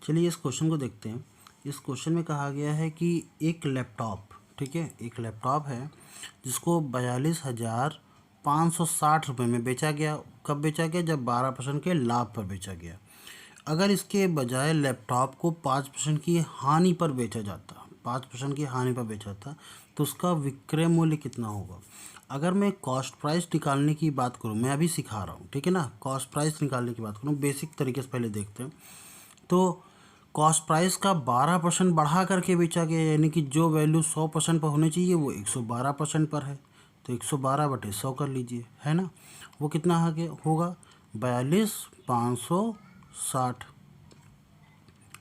चलिए इस क्वेश्चन को देखते हैं। इस क्वेश्चन में कहा गया है कि एक लैपटॉप, ठीक है, एक लैपटॉप है जिसको 42,560 रुपये में बेचा गया। कब बेचा गया? जब 12% के लाभ पर बेचा गया। अगर इसके बजाय लैपटॉप को 5% की हानि पर बेचा जाता, 5% की हानि पर बेचा जाता, तो उसका विक्रय मूल्य कितना होगा? अगर मैं कॉस्ट प्राइस निकालने की बात करूं, मैं अभी सिखा रहा हूं, ठीक है ना, कॉस्ट प्राइस निकालने की बात करूं बेसिक तरीके से पहले देखते हैं। तो कॉस्ट प्राइस का 12% बढ़ा करके बेचा गया, यानी कि जो वैल्यू 100% पर होनी चाहिए वो 112% पर है। तो 112/100 कर लीजिए, है ना। वो कितना होगा? 42,560।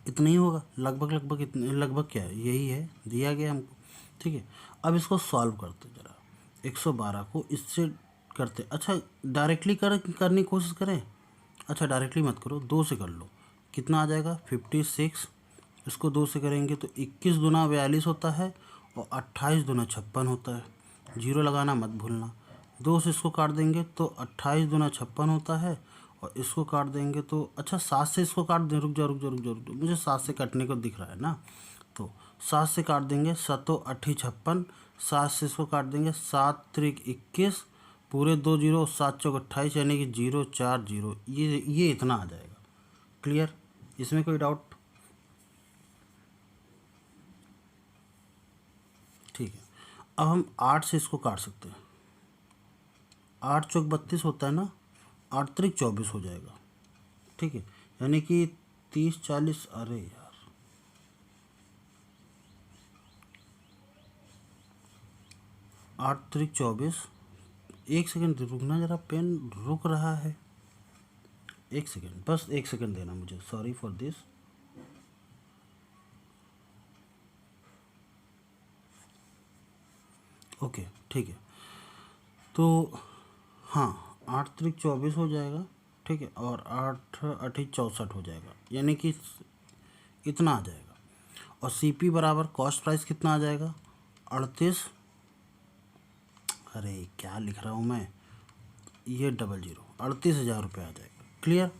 इतना ही होगा लगभग। लगभग इतने, लगभग क्या है, यही है दिया गया हमको, ठीक है। अब इसको सॉल्व करते ज़रा। 112 को इससे करते, अच्छा डायरेक्टली करने की कोशिश करें। अच्छा डायरेक्टली मत करो, 2 से कर लो। कितना आ जाएगा? 56। इसको 2 से करेंगे तो 21 दूना 42 होता है और 28 दूना 56 होता है। जीरो लगाना मत भूलना। 2 से इसको काट देंगे तो 28 दूना 56 होता है और इसको काट देंगे तो, अच्छा 7 से इसको काट दें। रुक जाओ रुक जाओ रुक जाओ रुक जाओ, मुझे 7 से कटने को दिख रहा है ना। तो 7 से काट देंगे, 7 8 56। 7 से इसको काट देंगे, 7 3 21, पूरे 2 जीरो, 7 चौक 28, यानी कि 0 4 0। ये इतना आ जाएगा। क्लियर? इसमें कोई डाउट? ठीक है। अब हम 8 से इसको काट सकते हैं। 8 चौक 32 होता है ना, 8 त्रिक 24 हो जाएगा, ठीक है। यानी कि 30 40, अरे यार 8 त्रिक 24। एक सेकंड रुकना ज़रा, पेन रुक रहा है। एक सेकंड, बस एक सेकंड देना मुझे, सॉरी फॉर दिस। ओके ठीक है। तो हाँ, 8 त्रिक 24 हो जाएगा, ठीक है, और 8 8 64 हो जाएगा, यानी कि इतना आ जाएगा। और सीपी बराबर कॉस्ट प्राइस कितना आ जाएगा? 38, अरे क्या लिख रहा हूँ मैं, ये 38,000 रुपये आ जाएगा। क्लियर?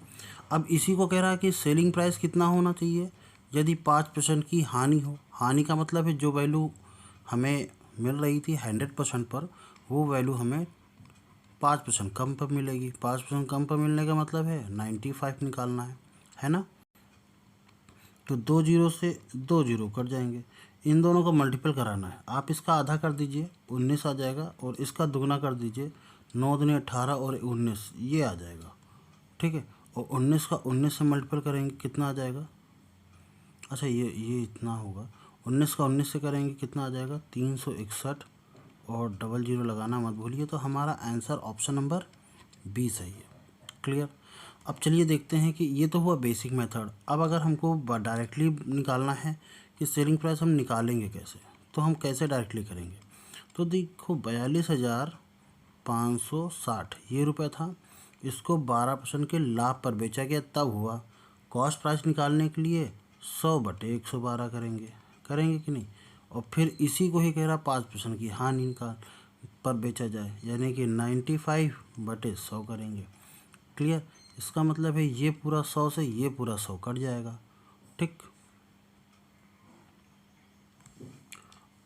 अब इसी को कह रहा है कि सेलिंग प्राइस कितना होना चाहिए यदि 5% की हानि हो। हानि का मतलब है जो वैल्यू हमें मिल रही थी 100% पर, वो वैल्यू हमें 5% कम पर मिलेगी। 5% कम पर मिलने का मतलब है 95 निकालना है ना। तो 2 जीरो से 2 जीरो कट जाएंगे, इन दोनों को मल्टीपल कराना है। आप इसका आधा कर दीजिए, 19 आ जाएगा, और इसका दुगना कर दीजिए, 9 दूनी 18 और 19, ये आ जाएगा, ठीक है। और 19 का 19 से मल्टीपल करेंगे, कितना आ जाएगा? अच्छा ये इतना होगा। 19 का 19 से करेंगे, कितना आ जाएगा? 361, और डबल जीरो लगाना मत भूलिए। तो हमारा आंसर ऑप्शन नंबर बी सही है। क्लियर? अब चलिए देखते हैं कि ये तो हुआ बेसिक मेथड। अब अगर हमको डायरेक्टली निकालना है कि सेलिंग प्राइस हम निकालेंगे कैसे, तो हम कैसे डायरेक्टली करेंगे? तो देखो 42,560 ये रुपये था, इसको 12% के लाभ पर बेचा गया, तब हुआ। कॉस्ट प्राइस निकालने के लिए 100/112 करेंगे कि नहीं? और फिर इसी को ही कह रहा 5% की हानि निकाल पर बेचा जाए, यानी कि 95/100 करेंगे। क्लियर? इसका मतलब है ये पूरा 100 से ये पूरा 100 कट जाएगा, ठीक।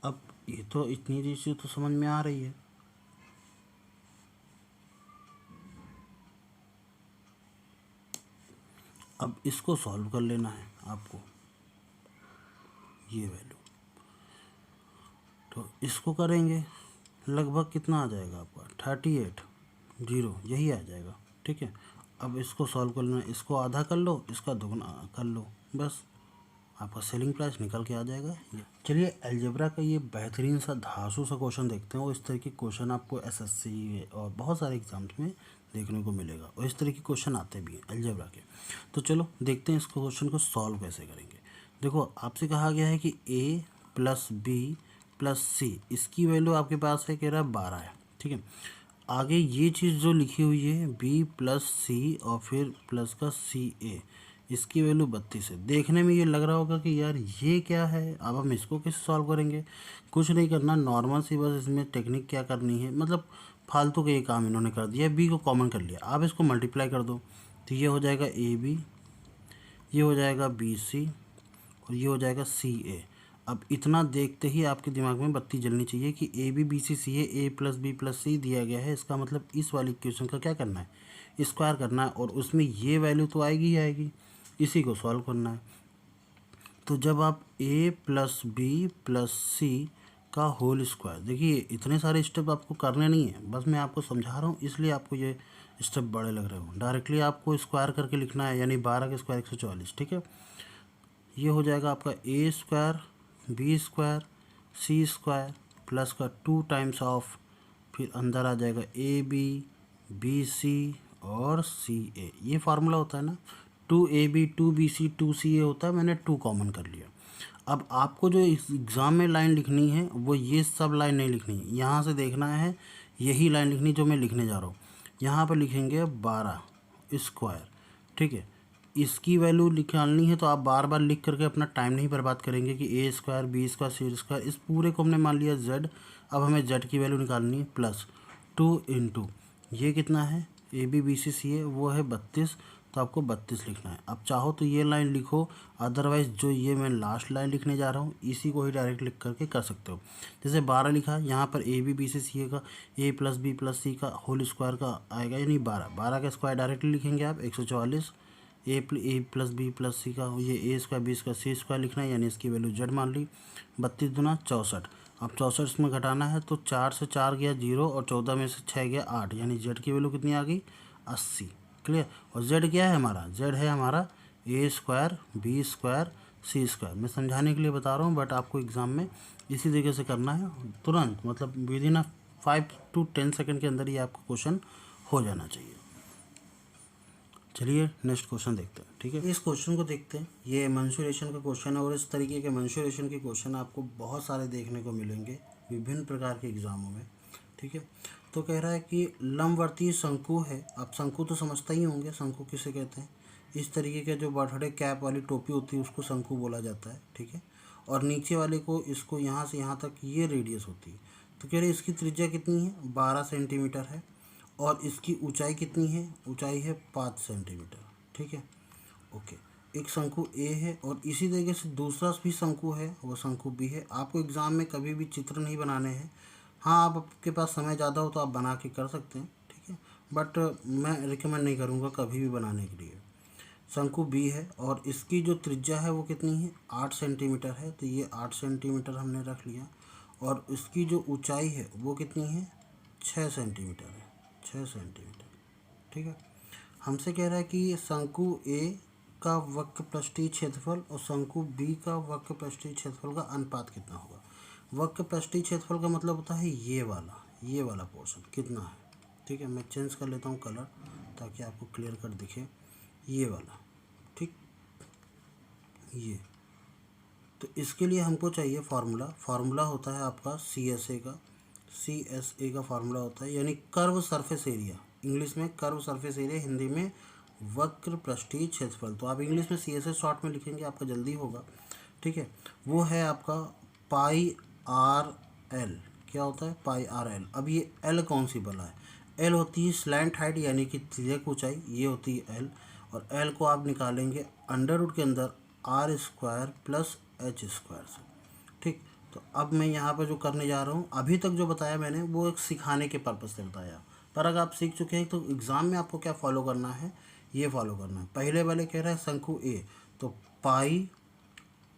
अब ये तो इतनी चीज़ तो समझ में आ रही है। अब इसको सॉल्व कर लेना है आपको, ये वैल्यू। तो इसको करेंगे, लगभग कितना आ जाएगा आपका? 38 जीरो, यही आ जाएगा, ठीक है। अब इसको सॉल्व कर लेना, इसको आधा कर लो, इसका दोगुना कर लो, बस आपका सेलिंग प्राइस निकल के आ जाएगा ये। चलिए अलजेब्रा का ये बेहतरीन सा धांसू सा क्वेश्चन देखते हैं। और इस तरह के क्वेश्चन आपको एसएससी और बहुत सारे एग्जाम्स में देखने को मिलेगा, और इस तरह के क्वेश्चन आते भी हैं अलजेब्रा के। तो चलो देखते हैं इस क्वेश्चन को सॉल्व कैसे करेंगे। देखो आपसे कहा गया है कि a + b + c, इसकी वैल्यू आपके पास है, कह रहा है 12 है, ठीक है। आगे ये चीज़ जो लिखी हुई है b + c और फिर प्लस का ca, इसकी वैल्यू 32 है। देखने में ये लग रहा होगा कि यार ये क्या है, अब हम इसको कैसे सॉल्व करेंगे? कुछ नहीं करना, नॉर्मल सी बस इसमें टेक्निक क्या करनी है, मतलब फालतू का ये काम इन्होंने कर दिया, बी को कॉमन कर लिया, आप इसको मल्टीप्लाई कर दो, तो ये हो जाएगा ab ये हो जाएगा BC और ये हो जाएगा CA। अब इतना देखते ही आपके दिमाग में बत्ती जलनी चाहिए कि AB BC CA A plus B plus C दिया गया है, इसका मतलब इस वाली इक्वेशन का क्या करना है, स्क्वायर करना है, और उसमें ये वैल्यू तो आएगी ही आएगी, इसी को सॉल्व करना है। तो जब आप A plus B plus C का होल स्क्वायर, देखिए इतने सारे स्टेप आपको करने नहीं है, बस मैं आपको समझा रहा हूँ, इसलिए आपको ये स्टेप बड़े लग रहे हो। डायरेक्टली आपको स्क्वायर करके लिखना है, यानी 12 का स्क्वायर 144, ठीक है। ये हो जाएगा आपका A square B square C square plus का 2 टाइम्स ऑफ, फिर अंदर आ जाएगा AB BC और CA। ये फार्मूला होता है ना, 2AB 2BC 2CA होता है, मैंने 2 कॉमन कर लिया। अब आपको जो इस एग्ज़ाम में लाइन लिखनी है वो ये सब लाइन नहीं लिखनी है, यहाँ से देखना है, यही लाइन लिखनी जो मैं लिखने जा रहा हूँ। यहाँ पर लिखेंगे 12 स्क्वायर, ठीक है। इसकी वैल्यू निकालनी है तो आप बार बार लिख करके अपना टाइम नहीं बर्बाद करेंगे कि A square B square C square, इस पूरे को हमने मान लिया Z। अब हमें Z की वैल्यू निकालनी है, प्लस 2 इंटू ये कितना है AB BC CA, वो है 32, तो आपको 32 लिखना है। अब चाहो तो ये लाइन लिखो, अदरवाइज़ जो ये मैं लास्ट लाइन लिखने जा रहा हूँ इसी को ही डायरेक्ट लिख करके कर सकते हो। जैसे 12 लिखा, यहाँ पर AB BC CA का A plus B plus C का होल स्क्वायर का आएगा, यानी 12 का स्क्वायर डायरेक्टली लिखेंगे आप 144। ए प्लस बी प्लस सी का ये A square B square C square लिखना है, यानी इसकी वैल्यू Z मान ली। 32 दूना 64, अब 64 इसमें घटाना है तो 4 से 4 गया 0 और 14 में से 6 गया 8, यानी Z की वैल्यू कितनी आ गई 80। क्लियर। और Z क्या है हमारा, Z है हमारा A square B square C square. मैं समझाने के लिए बता रहा हूँ, बट आपको एग्ज़ाम में इसी तरीके से करना है तुरंत, मतलब विद इन 5 to 10 सेकेंड के अंदर ही आपका क्वेश्चन हो जाना चाहिए। चलिए नेक्स्ट क्वेश्चन देखते हैं, ठीक है। इस क्वेश्चन को देखते हैं, ये मेंसुरेशन का क्वेश्चन है, और इस तरीके के मेंसुरेशन के क्वेश्चन आपको बहुत सारे देखने को मिलेंगे विभिन्न प्रकार के एग्जामों में, ठीक है। तो कह रहा है कि लंबवर्तीय शंकु है, आप शंकु तो समझते ही होंगे, शंकु किसे कहते हैं, इस तरीके के जो बर्थडे कैप वाली टोपी होती है उसको शंकु बोला जाता है, ठीक है। और नीचे वाले को, इसको यहाँ से यहाँ तक ये रेडियस होती है। तो कह रहे इसकी त्रिज्या कितनी है, 12 सेंटीमीटर है, और इसकी ऊंचाई कितनी है, ऊंचाई है 5 सेंटीमीटर, ठीक है। ओके, एक शंकु ए है, और इसी तरीके से दूसरा भी शंकु है, वो शंकु बी है। आपको एग्ज़ाम में कभी भी चित्र नहीं बनाने हैं, हाँ आप आपके पास समय ज़्यादा हो तो आप बना के कर सकते हैं, ठीक है, बट मैं रिकमेंड नहीं करूँगा कभी भी बनाने के लिए। शंकु बी है और इसकी जो त्रिज्या है वो कितनी है, 8 सेंटीमीटर है, तो ये 8 सेंटीमीटर हमने रख लिया। और इसकी जो ऊंचाई है वो कितनी है, 6 सेंटीमीटर है, 6 सेंटीमीटर, ठीक है। हमसे कह रहा है कि शंकु ए का वक्रपृष्ठीय क्षेत्रफल और शंकु बी का वक्रपृष्ठीय क्षेत्रफल का अनुपात कितना होगा। वक्रपृष्ठीय क्षेत्रफल का मतलब होता है ये वाला पोर्शन कितना है, ठीक है। मैं चेंज कर लेता हूँ कलर ताकि आपको क्लियर कर दिखे, ये वाला, ठीक, ये। तो इसके लिए हमको चाहिए फार्मूला होता है आपका CSA का फार्मूला होता है, यानी कर्व सरफेस एरिया, इंग्लिश में कर्व सरफेस एरिया, हिंदी में वक्र पृष्ठीय क्षेत्रफल। तो आप इंग्लिश में CSA शॉर्ट में लिखेंगे, आपका जल्दी होगा, ठीक है। वो है आपका पाई आर एल, क्या होता है पाई आर एल। अब ये एल कौन सी बला है, एल होती है स्लैंट हाइट यानी कि तिर्यक ऊंचाई, ये होती है एल। और एल को आप निकालेंगे अंडर रूट के अंदर r square plus h square से, ठीक। तो अब मैं यहाँ पर जो करने जा रहा हूँ, अभी तक जो बताया मैंने वो एक सिखाने के पर्पज़ से बताया, पर अगर आप सीख चुके हैं तो एग्ज़ाम में आपको क्या फॉलो करना है, ये फॉलो करना है। पहले वाले कह रहा है शंकु ए, तो पाई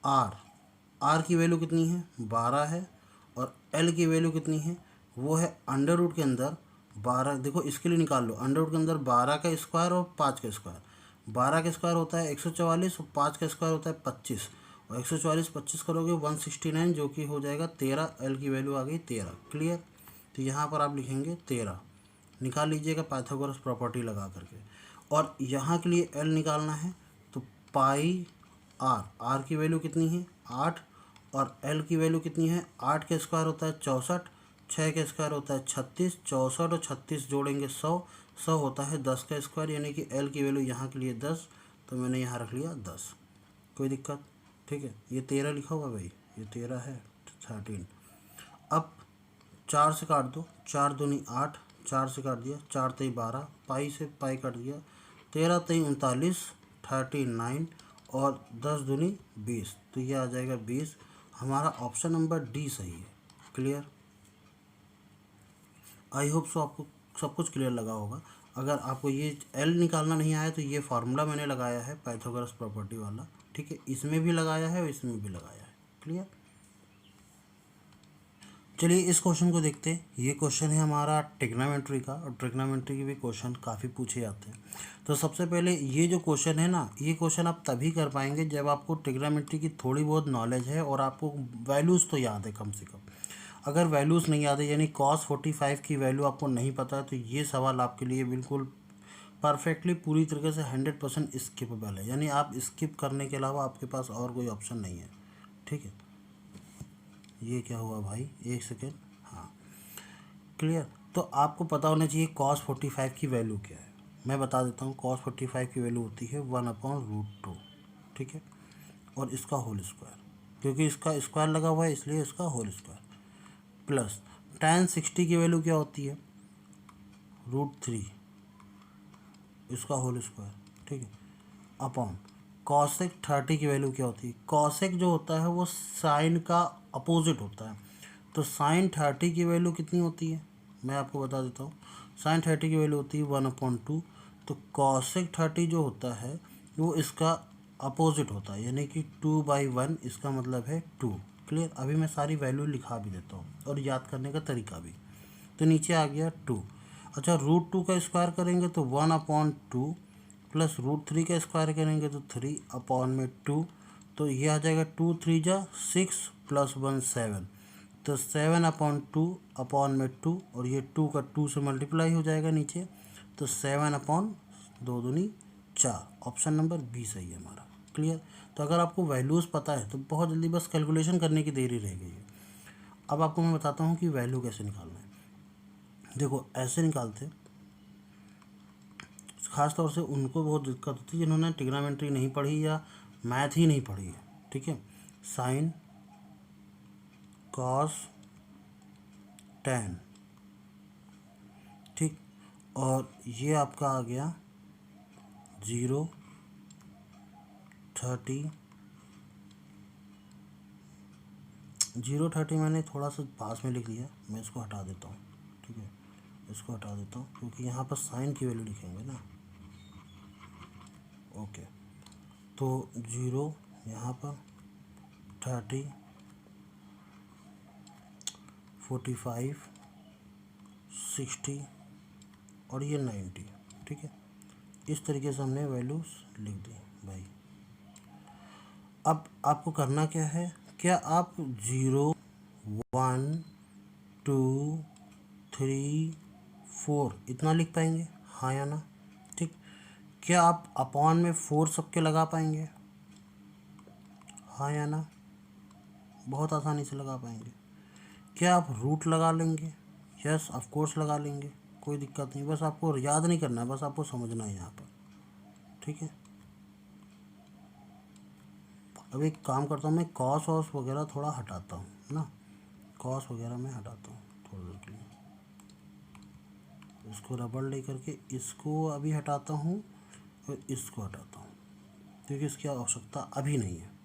आर की वैल्यू कितनी है 12 है, और एल की वैल्यू कितनी है, वो है अंडर रूट के अंदर 12। देखो इसके लिए निकाल लो, अंडर रूट के अंदर 12 का स्क्वायर और 5 का स्क्वायर। 12 का स्क्वायर होता है 144 और 5 का स्क्वायर होता है 25, और 144 25 करोगे 169, जो कि हो जाएगा 13। एल की वैल्यू आ गई 13, क्लियर। तो यहाँ पर आप लिखेंगे 13, निकाल लीजिएगा पाइथागोरस प्रॉपर्टी लगा करके। और यहाँ के लिए एल निकालना है, तो पाई आर की वैल्यू कितनी है 8, और एल की वैल्यू कितनी है, 8 का स्क्वायर होता है 64, 6 का स्क्वायर होता है 36, 64 और 36 जोड़ेंगे 100 होता है 10 का स्क्वायर, यानी कि एल की वैल्यू यहाँ के लिए 10, तो मैंने यहाँ रख लिया 10, कोई दिक्कत, ठीक है। ये 13 लिखा हुआ भाई, ये 13 है 13। अब 4 से काट दो, 4 दूनी 8, 4 से काट दिया, 4 तेई 12, पाई से पाई काट दिया, 13 तेई 39, 39, और 10 दूनी 20, तो ये आ जाएगा 20। हमारा ऑप्शन नंबर डी सही है। क्लियर? आई होप सो आपको सब कुछ क्लियर लगा होगा। अगर आपको ये एल निकालना नहीं आया तो ये फार्मूला मैंने लगाया है पाइथागोरस प्रॉपर्टी वाला, ठीक है, इसमें भी लगाया है और इसमें भी लगाया है। क्लियर? चलिए इस क्वेश्चन को देखते हैं। ये क्वेश्चन है हमारा ट्रिग्नोमेट्री का, और ट्रिग्नोमेट्री के भी क्वेश्चन काफ़ी पूछे जाते हैं। तो सबसे पहले ये जो क्वेश्चन है ना, ये क्वेश्चन आप तभी कर पाएंगे जब आपको ट्रिग्नोमेट्री की थोड़ी बहुत नॉलेज है और आपको वैल्यूज़ तो याद है कम से कम। अगर वैल्यूज़ नहीं याद है, यानी cos 45 की वैल्यू आपको नहीं पता है, तो ये सवाल आपके लिए बिल्कुल परफेक्टली पूरी तरीके से 100% स्किपेबल है, यानी आप स्किप करने के अलावा आपके पास और कोई ऑप्शन नहीं है। ठीक है, ये क्या हुआ भाई, एक सेकेंड। हाँ, क्लियर? तो आपको पता होना चाहिए cos 45 की वैल्यू क्या है। मैं बता देता हूँ, cos 45 की वैल्यू होती है 1/√2। ठीक है, और इसका होल स्क्वायर, क्योंकि इसका स्क्वायर लगा हुआ है इसलिए इसका होल स्क्वायर, प्लस tan 60 की वैल्यू क्या होती है, √3, इसका होल स्क्वायर। ठीक है, अपॉन कॉसेक 30 की वैल्यू क्या होती है, कॉसेक जो होता है वो साइन का अपोजिट होता है, तो साइन 30 की वैल्यू कितनी होती है, मैं आपको बता देता हूँ। साइन 30 की वैल्यू होती है 1/2, तो कॉसेक 30 जो होता है वो इसका अपोजिट होता है, यानी कि 2/1, इसका मतलब है 2। क्लियर? अभी मैं सारी वैल्यू लिखा भी देता हूँ और याद करने का तरीका भी। तो नीचे आ गया 2। अच्छा, √2 का स्क्वायर करेंगे तो 1/2, प्लस √3 का स्क्वायर करेंगे तो 3/2, तो ये आ जाएगा 2 3 जा 6 प्लस 1 7, तो 7/2 और ये 2 का 2 से मल्टीप्लाई हो जाएगा नीचे, तो 7/2 दूनी 4। ऑप्शन नंबर बी सही है हमारा। क्लियर? तो अगर आपको वैल्यूज़ पता है तो बहुत जल्दी बस कैलकुलेशन करने की देरी रह गई है। अब आपको मैं बताता हूँ कि वैल्यू कैसे निकालना है। देखो ऐसे निकालते, ख़ास तौर से उनको बहुत दिक्कत होती है जिन्होंने ट्रिग्नोमेट्री नहीं पढ़ी या मैथ ही नहीं पढ़ी है। ठीक है, साइन कॉस tan, ठीक, और ये आपका आ गया 0 30, 0 30 मैंने थोड़ा सा पास में लिख दिया, मैं इसको हटा देता हूँ। ठीक है, इसको हटा देता हूँ क्योंकि यहाँ पर साइन की वैल्यू लिखेंगे ना। ओके, तो 0 यहाँ पर 30 45 60 और ये 90। ठीक है, इस तरीके से हमने वैल्यूज़ लिख दी भाई। अब आपको करना क्या है, क्या आप 0 1 2 3 4 इतना लिख पाएंगे, हाँ या ना? ठीक, क्या आप अपॉन में 4 सबके लगा पाएंगे, हाँ या ना? बहुत आसानी से लगा पाएंगे। क्या आप रूट लगा लेंगे, यस ऑफ कोर्स लगा लेंगे, कोई दिक्कत नहीं, बस आपको याद नहीं करना है, बस आपको समझना है यहाँ पर। ठीक है, अब एक काम करता हूँ, मैं कॉस वॉस वगैरह थोड़ा हटाता हूँ ना, कॉस वगैरह मैं हटाता हूँ थोड़ी देर के लिए, इसको रबड़ ले करके इसको अभी हटाता हूँ और इसको हटाता हूँ क्योंकि इसकी आवश्यकता अभी नहीं है।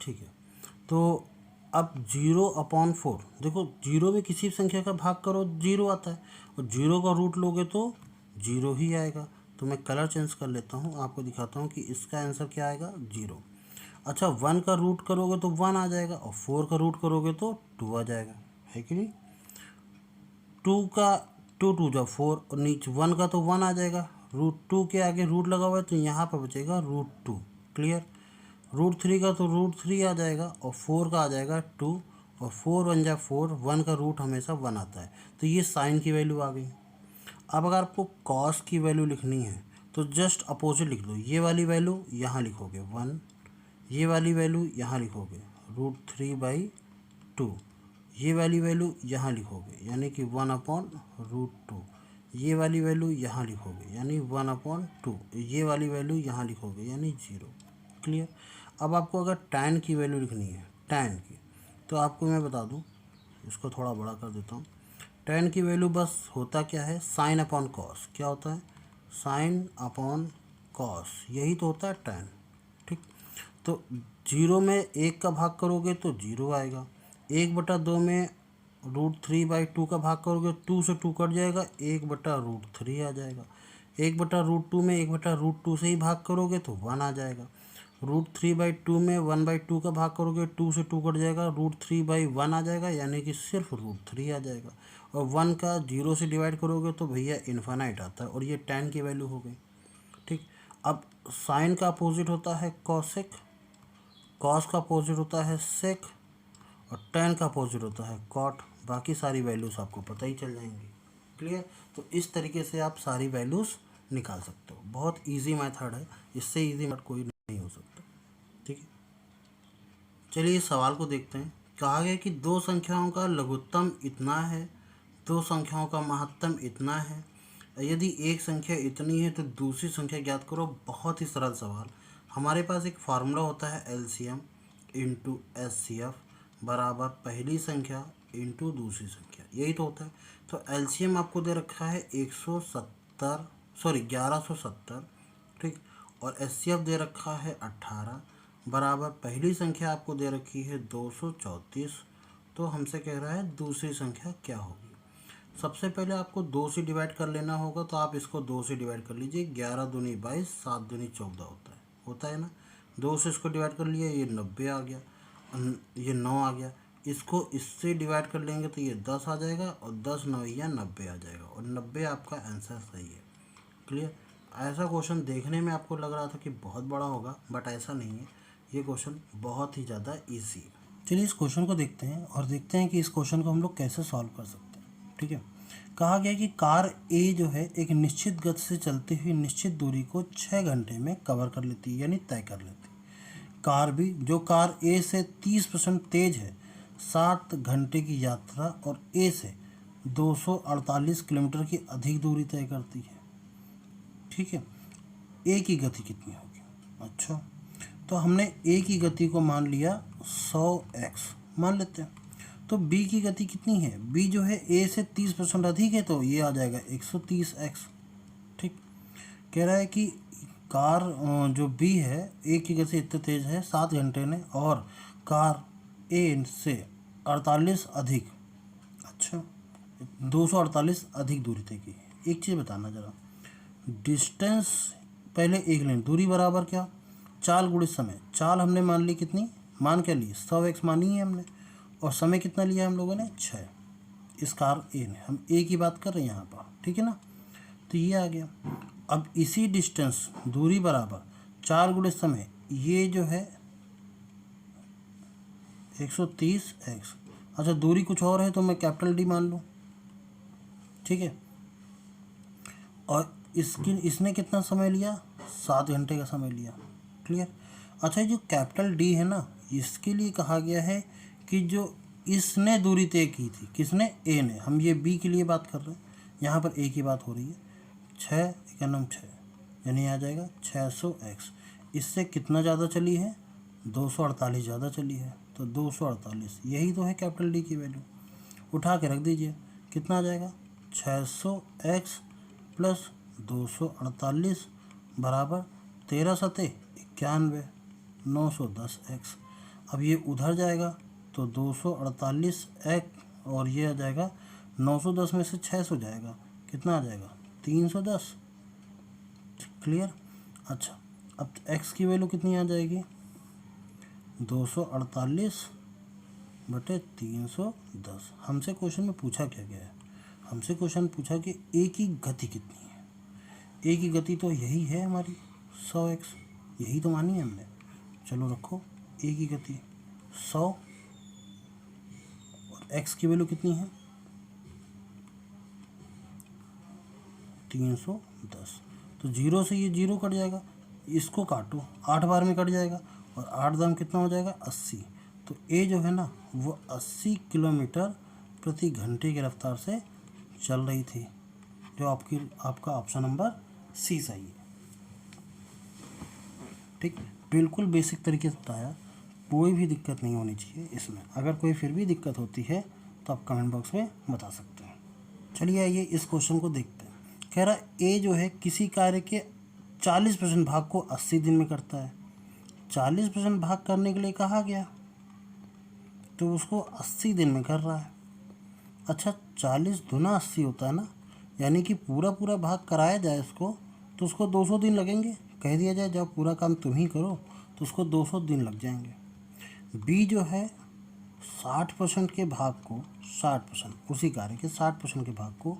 ठीक है, तो अब 0/4, देखो 0 में किसी भी संख्या का भाग करो 0 आता है, और 0 का रूट लोगे तो 0 ही आएगा। तो मैं कलर चेंज कर लेता हूँ, आपको दिखाता हूँ कि इसका आंसर क्या आएगा, 0। अच्छा, 1 का रूट करोगे तो 1 आ जाएगा, और 4 का रूट करोगे तो 2 आ जाएगा, है कि नहीं? 2 का 2 2 जा 4, और नीचे 1 का तो 1 आ जाएगा, √2 के आगे रूट लगा हुआ है तो यहाँ पर बचेगा √2। क्लियर? √3 का तो √3 आ जाएगा, और 4 का आ जाएगा 2, और 4 1 जा 4, 1 का रूट हमेशा 1 आता है, तो ये साइन की वैल्यू आ गई। अब अगर आपको कॉस की वैल्यू लिखनी है तो जस्ट अपोजिट लिख लो, ये वाली वैल्यू यहाँ लिखोगे 1, ये वाली वैल्यू यहाँ लिखोगे √3/2, ये वाली वैल्यू यहाँ लिखोगे यानी कि 1/√2, ये वाली वैल्यू यहाँ लिखोगे यानी 1/2, ये वाली वैल्यू यहाँ लिखोगे यानी 0। क्लियर? अब आपको अगर tan की वैल्यू लिखनी है, tan की, तो आपको मैं बता दूँ, इसको थोड़ा बड़ा कर देता हूँ। tan की वैल्यू बस होता क्या है, साइन अपॉन कॉस, क्या होता है, साइन अपॉन कॉस, यही तो होता है tan। ठीक, तो 0 में 1 का भाग करोगे तो 0 आएगा, 1/2 में √3/2 का भाग करोगे 2 से 2 कट जाएगा, 1/√3 आ जाएगा। 1/√2 में 1/√2 से ही भाग करोगे तो 1 आ जाएगा। √3/2 में 1/2 का भाग करोगे 2 से 2 कट जाएगा, √3/1 आ जाएगा, यानी कि सिर्फ √3 आ जाएगा। और 1 का 0 से डिवाइड करोगे तो भैया इन्फानाइट आता है, और ये tan की वैल्यू हो गई। ठीक, अब साइन का अपोजिट होता है कॉसेक, कॉस का अपोजिट होता है सेक, और tan का अपोजिट होता है कॉट। बाकी सारी वैल्यूज़ आपको पता ही चल जाएंगी। क्लियर? तो इस तरीके से आप सारी वैल्यूज़ निकाल सकते हो। बहुत इजी मेथड है, इससे इजी मेथड कोई नहीं हो सकता। ठीक है, चलिए इस सवाल को देखते हैं। कहा गया कि दो संख्याओं का लघुत्तम इतना है, दो संख्याओं का महत्तम इतना है, यदि एक संख्या इतनी है तो दूसरी संख्या ज्ञात करो। बहुत ही सरल सवाल। हमारे पास एक फार्मूला होता है LCM इंटू SCF बराबर पहली संख्या इंटू दूसरी संख्या, यही तो होता है। तो LCM आपको दे रखा है 1170, ठीक, और SCF दे रखा है 18 बराबर पहली संख्या आपको दे रखी है 234। तो हमसे कह रहा है दूसरी संख्या क्या होगी। सबसे पहले आपको 2 से डिवाइड कर लेना होगा, तो आप इसको 2 से डिवाइड कर लीजिए। 11 दूनी 22, 7 दूनी 14 होता है ना। 2 से इसको डिवाइड कर लिया, ये 90 आ गया, ये 9 आ गया। इसको इससे डिवाइड कर लेंगे तो ये 10 आ जाएगा, और 10 9 या 90 आ जाएगा, और 90 आपका आंसर सही है। क्लियर? ऐसा क्वेश्चन देखने में आपको लग रहा था कि बहुत बड़ा होगा, बट ऐसा नहीं है, ये क्वेश्चन बहुत ही ज़्यादा ईजी है। चलिए इस क्वेश्चन को देखते हैं और देखते हैं कि इस क्वेश्चन को हम लोग कैसे सॉल्व कर सकते हैं। ठीक है, कहा गया कि कार ए जो है एक निश्चित गति से चलती हुई निश्चित दूरी को 6 घंटे में कवर कर लेती है, यानी तय कर लेती है। कार बी, जो कार ए से 30% तेज है, 7 घंटे की यात्रा और ए से 248 किलोमीटर की अधिक दूरी तय करती है। ठीक है, ए की गति कितनी होगी? अच्छा, तो हमने ए की गति को मान लिया 100x मान लेते हैं। तो बी की गति कितनी है? बी जो है ए से 30% अधिक है, तो ये आ जाएगा 130x। ठीक, कह रहा है कि कार जो बी है ए की गति इतने तेज है 7 घंटे में, और कार ए से 48 अधिक, अच्छा 248 अधिक दूरी तय की है। एक चीज़ बताना ज़रा, डिस्टेंस पहले एक लें, दूरी बराबर क्या, चाल गुणित समय। चाल हमने मान ली कितनी, मान क्या ली, 100x मानी है हमने, और समय कितना लिया हम लोगों ने, 6। इस कार ए ने, हम ए की बात कर रहे हैं यहाँ पर, ठीक है ना। तो ये आ गया। अब इसी डिस्टेंस, दूरी बराबर चाल गुणित समय, ये जो है 130x। अच्छा, दूरी कुछ और है तो मैं कैपिटल डी मान लूँ, ठीक है। और इसने कितना समय लिया, 7 घंटे का समय लिया। क्लियर? अच्छा, जो कैपिटल डी है ना, इसके लिए कहा गया है कि जो इसने दूरी तय की थी, किसने, ए ने। हम ये बी के लिए बात कर रहे हैं, यहाँ पर ए की बात हो रही है। 6 × 6 यानी आ जाएगा 600x। इससे कितना ज़्यादा चली है, 248 ज़्यादा चली है, तो 248, यही तो है कैपिटल डी की वैल्यू। उठा के रख दीजिए, कितना आ जाएगा, 600x प्लस 248 बराबर 13 सते 91, 910x। अब ये उधर जाएगा तो 248x, और ये आ जाएगा 910 में से 600 जाएगा, कितना आ जाएगा, 310। क्लियर? अच्छा, अब x की वैल्यू कितनी आ जाएगी, 248 बटे 310। हमसे क्वेश्चन में पूछा क्या गया है, हमसे क्वेश्चन पूछा कि ए की गति कितनी है। ए की गति तो यही है हमारी 100x, यही तो मानी है हमने। चलो रखो, ए की गति 100 और x की वैल्यू कितनी है, 310। तो 0 से ये 0 कट जाएगा, इसको काटो, 8 बार में कट जाएगा, और 8 दाम कितना हो जाएगा, 80। तो ए जो है ना वो 80 किलोमीटर प्रति घंटे की रफ्तार से चल रही थी, जो आपका ऑप्शन नंबर सी सही है। ठीक, बिल्कुल बेसिक तरीके से बताया, कोई भी दिक्कत नहीं होनी चाहिए इसमें। अगर कोई फिर भी दिक्कत होती है तो आप कमेंट बॉक्स में बता सकते हैं। चलिए आइए इस क्वेश्चन को देखते हैं। कह रहा ए जो है किसी कार्य के 40% भाग को 80 दिन में करता है। 40% भाग करने के लिए कहा गया तो उसको 80 दिन में कर रहा है। अच्छा 40 दूना 80 होता है ना, यानी कि पूरा पूरा भाग कराया जाए उसको तो उसको 200 दिन लगेंगे। कह दिया जाए जब पूरा काम तुम ही करो तो उसको 200 दिन लग जाएंगे। बी जो है 60% के भाग को 60% उसी कार्य के 60% के भाग को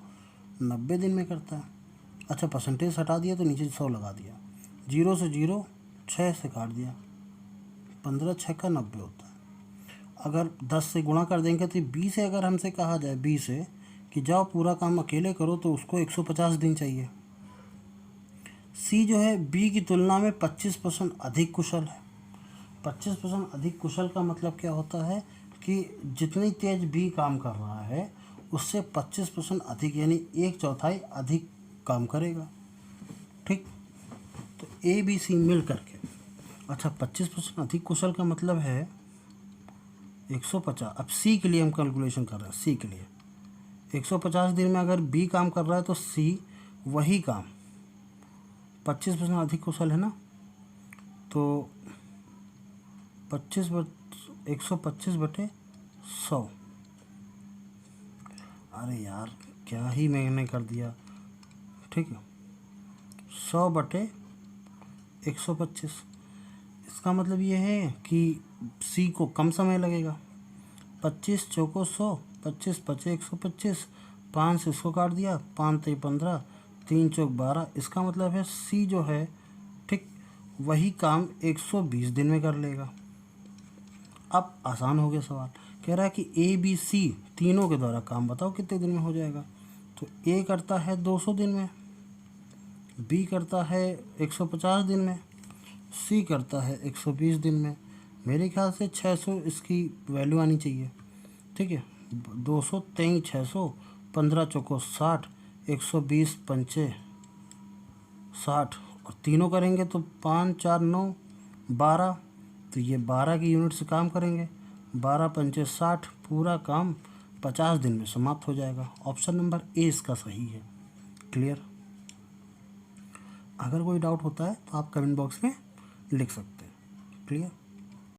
90 दिन में करता है। अच्छा परसेंटेज हटा दिया तो नीचे 100 लगा दिया, 0 से 0 6 से काट दिया, 15 6 का 90 होता है। अगर 10 से गुणा कर देंगे तो बी से अगर हमसे कहा जाए बी से कि जाओ पूरा काम अकेले करो तो उसको 150 दिन चाहिए। सी जो है बी की तुलना में 25% अधिक कुशल है। 25% अधिक कुशल का मतलब क्या होता है कि जितनी तेज बी काम कर रहा है उससे 25% अधिक यानी 1/4 अधिक काम करेगा। ठीक, तो ए बी सी मिल करके अच्छा 25% अधिक कुशल का मतलब है 150। अब सी के लिए हम कैलकुलेशन कर रहे हैं। सी के लिए 150 दिन में अगर बी काम कर रहा है तो सी वही काम 25% अधिक कुशल है ना, तो 125/100। अरे यार क्या ही मैंने कर दिया। ठीक है 100/125। इसका मतलब ये है कि सी को कम समय लगेगा। 25 चौको 100, 25 पचे 125, 5 से इसको काट दिया, 5 3 15, 3 चौक 12। इसका मतलब है सी जो है ठीक वही काम 120 दिन में कर लेगा। अब आसान हो गया सवाल। कह रहा है कि ए बी सी तीनों के द्वारा काम बताओ कितने दिन में हो जाएगा। तो ए करता है 200 दिन में, बी करता है 150 दिन में, सी करता है 120 दिन में। मेरे ख्याल से 600 इसकी वैल्यू आनी चाहिए। ठीक है 200 3 600, 15 चौको 60, 120 पंचे 60 और तीनों करेंगे तो 5 4 9 12। तो ये 12 की यूनिट से काम करेंगे, 12 पंचे 60, पूरा काम 50 दिन में समाप्त हो जाएगा। ऑप्शन नंबर ए इसका सही है। क्लियर। अगर कोई डाउट होता है तो आप कमेंट बॉक्स में लिख सकते हैं। क्लियर।